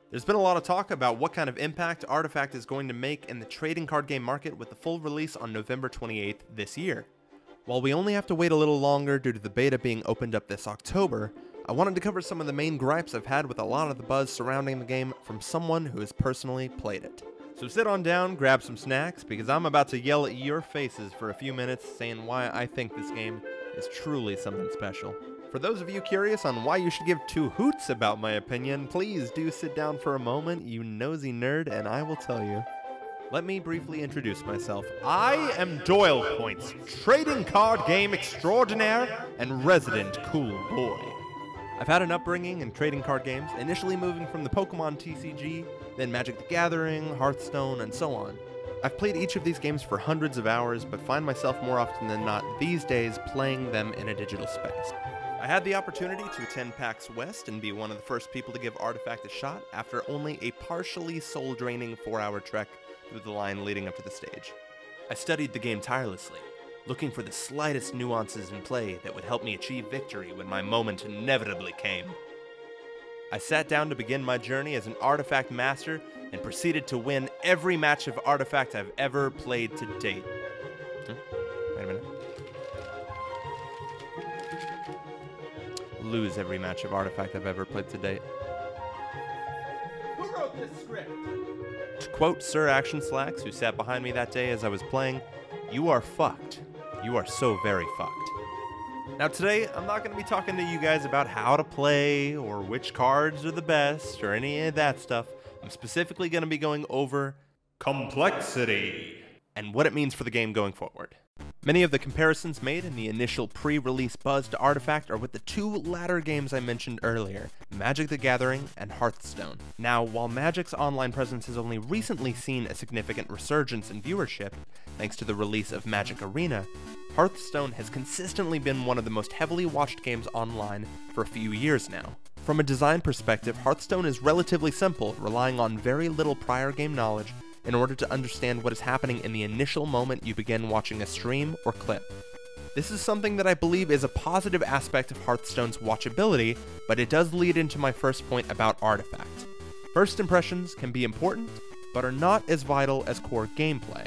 There's been a lot of talk about what kind of impact Artifact is going to make in the trading card game market with the full release on November 28th this year. While we only have to wait a little longer due to the beta being opened up this October, I wanted to cover some of the main gripes I've had with a lot of the buzz surrounding the game from someone who has personally played it. So sit on down, grab some snacks, because I'm about to yell at your faces for a few minutes saying why I think this game is truly something special. For those of you curious on why you should give two hoots about my opinion, please do sit down for a moment, you nosy nerd, and I will tell you. Let me briefly introduce myself. I am Doyle Points, trading card game extraordinaire and resident cool boy. I've had an upbringing in trading card games, initially moving from the Pokemon TCG, then Magic the Gathering, Hearthstone, and so on. I've played each of these games for hundreds of hours, but find myself more often than not these days playing them in a digital space. I had the opportunity to attend PAX West and be one of the first people to give Artifact a shot after only a partially soul-draining 4-hour trek through the line leading up to the stage. I studied the game tirelessly, looking for the slightest nuances in play that would help me achieve victory when my moment inevitably came. I sat down to begin my journey as an Artifact master and proceeded to win every match of Artifact I've ever played to date. Wait a minute. Lose every match of Artifact I've ever played to date. Who wrote this script? To quote Sir Action Slacks, who sat behind me that day as I was playing, "You are fucked. You are so very fucked." Now today, I'm not going to be talking to you guys about how to play, or which cards are the best, or any of that stuff. I'm specifically going to be going over complexity and what it means for the game going forward. Many of the comparisons made in the initial pre-release buzz to Artifact are with the two latter games I mentioned earlier, Magic the Gathering and Hearthstone. Now, while Magic's online presence has only recently seen a significant resurgence in viewership, thanks to the release of Magic Arena, Hearthstone has consistently been one of the most heavily watched games online for a few years now. From a design perspective, Hearthstone is relatively simple, relying on very little prior game knowledge in order to understand what is happening in the initial moment you begin watching a stream or clip. This is something that I believe is a positive aspect of Hearthstone's watchability, but it does lead into my first point about Artifact. First impressions can be important, but are not as vital as core gameplay.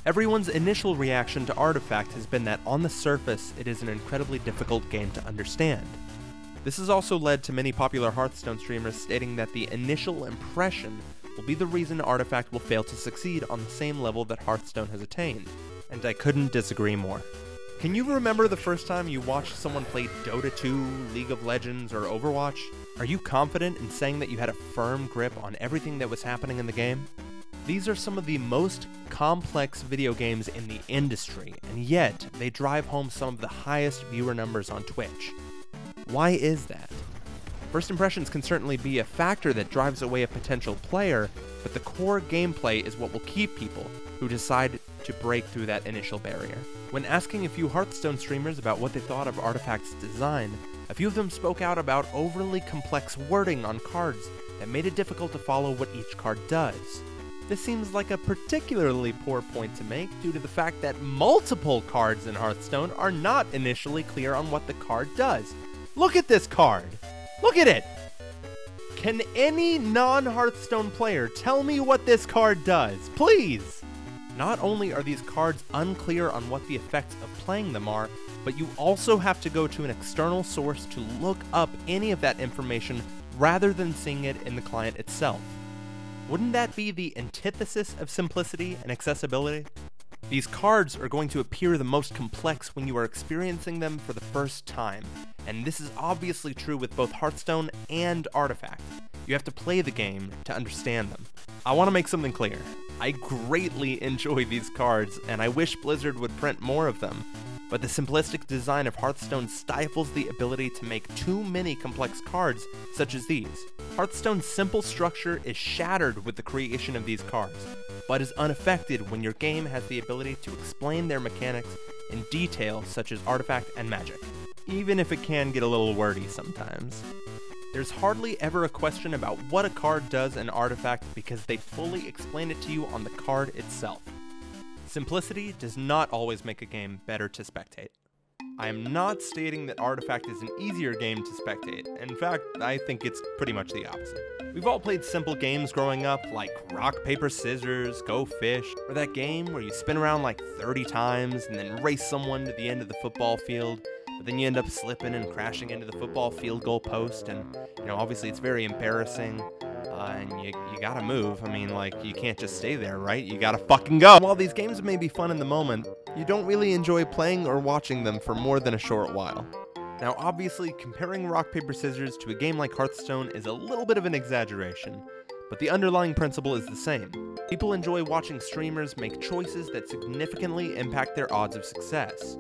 Everyone's initial reaction to Artifact has been that on the surface, it is an incredibly difficult game to understand. This has also led to many popular Hearthstone streamers stating that the initial impression will be the reason Artifact will fail to succeed on the same level that Hearthstone has attained, and I couldn't disagree more. Can you remember the first time you watched someone play Dota 2, League of Legends, or Overwatch? Are you confident in saying that you had a firm grip on everything that was happening in the game? These are some of the most complex video games in the industry, and yet they drive home some of the highest viewer numbers on Twitch. Why is that? First impressions can certainly be a factor that drives away a potential player, but the core gameplay is what will keep people who decide to break through that initial barrier. When asking a few Hearthstone streamers about what they thought of Artifact's design, a few of them spoke out about overly complex wording on cards that made it difficult to follow what each card does. This seems like a particularly poor point to make due to the fact that multiple cards in Hearthstone are not initially clear on what the card does. Look at this card! Look at it! Can any non-Hearthstone player tell me what this card does? Please! Not only are these cards unclear on what the effects of playing them are, but you also have to go to an external source to look up any of that information rather than seeing it in the client itself. Wouldn't that be the antithesis of simplicity and accessibility? These cards are going to appear the most complex when you are experiencing them for the first time, and this is obviously true with both Hearthstone and Artifact. You have to play the game to understand them. I want to make something clear. I greatly enjoy these cards, and I wish Blizzard would print more of them, but the simplistic design of Hearthstone stifles the ability to make too many complex cards such as these. Hearthstone's simple structure is shattered with the creation of these cards, but is unaffected when your game has the ability to explain their mechanics in detail such as Artifact and Magic, even if it can get a little wordy sometimes. There's hardly ever a question about what a card does in Artifact because they fully explain it to you on the card itself. Simplicity does not always make a game better to spectate. I am not stating that Artifact is an easier game to spectate. In fact, I think it's pretty much the opposite. We've all played simple games growing up, like rock, paper, scissors, Go Fish, or that game where you spin around like 30 times and then race someone to the end of the football field, but then you end up slipping and crashing into the football field goal post, and obviously it's very embarrassing. And you gotta move. I mean, like, you can't just stay there, right? You gotta fucking go. While these games may be fun in the moment, you don't really enjoy playing or watching them for more than a short while. Now, obviously, comparing rock, paper, scissors to a game like Hearthstone is a little bit of an exaggeration, but the underlying principle is the same. People enjoy watching streamers make choices that significantly impact their odds of success.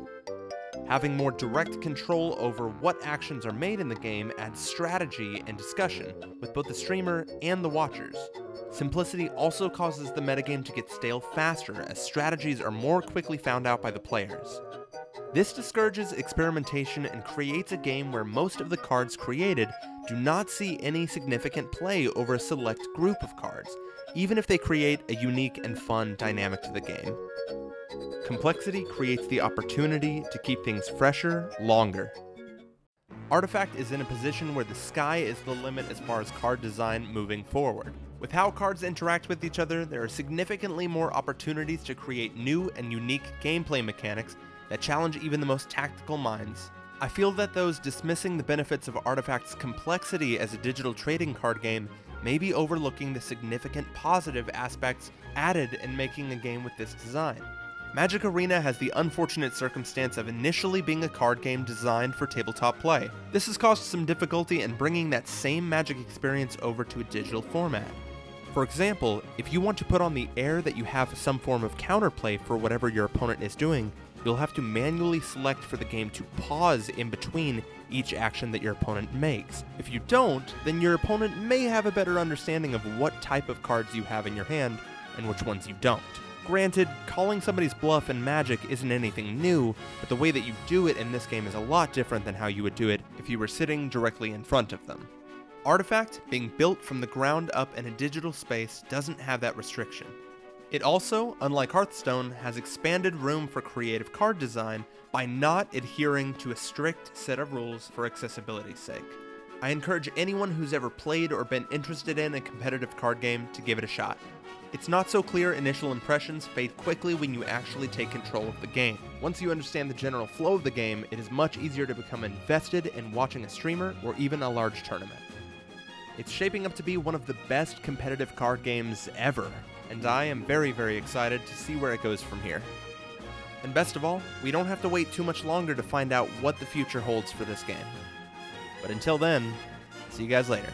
Having more direct control over what actions are made in the game adds strategy and discussion with both the streamer and the watchers. Simplicity also causes the metagame to get stale faster as strategies are more quickly found out by the players. This discourages experimentation and creates a game where most of the cards created do not see any significant play over a select group of cards, even if they create a unique and fun dynamic to the game. Complexity creates the opportunity to keep things fresher, longer. Artifact is in a position where the sky is the limit as far as card design moving forward. With how cards interact with each other, there are significantly more opportunities to create new and unique gameplay mechanics that challenge even the most tactical minds. I feel that those dismissing the benefits of Artifact's complexity as a digital trading card game may be overlooking the significant positive aspects added in making a game with this design. Magic Arena has the unfortunate circumstance of initially being a card game designed for tabletop play. This has caused some difficulty in bringing that same Magic experience over to a digital format. For example, if you want to put on the air that you have some form of counterplay for whatever your opponent is doing, you'll have to manually select for the game to pause in between each action that your opponent makes. If you don't, then your opponent may have a better understanding of what type of cards you have in your hand and which ones you don't. Granted, calling somebody's bluff in Magic isn't anything new, but the way that you do it in this game is a lot different than how you would do it if you were sitting directly in front of them. Artifact, being built from the ground up in a digital space, doesn't have that restriction. It also, unlike Hearthstone, has expanded room for creative card design by not adhering to a strict set of rules for accessibility's sake. I encourage anyone who's ever played or been interested in a competitive card game to give it a shot. Its not so clear initial impressions fade quickly when you actually take control of the game. Once you understand the general flow of the game, it is much easier to become invested in watching a streamer or even a large tournament. It's shaping up to be one of the best competitive card games ever, and I am very, very excited to see where it goes from here. And best of all, we don't have to wait too much longer to find out what the future holds for this game. But until then, see you guys later.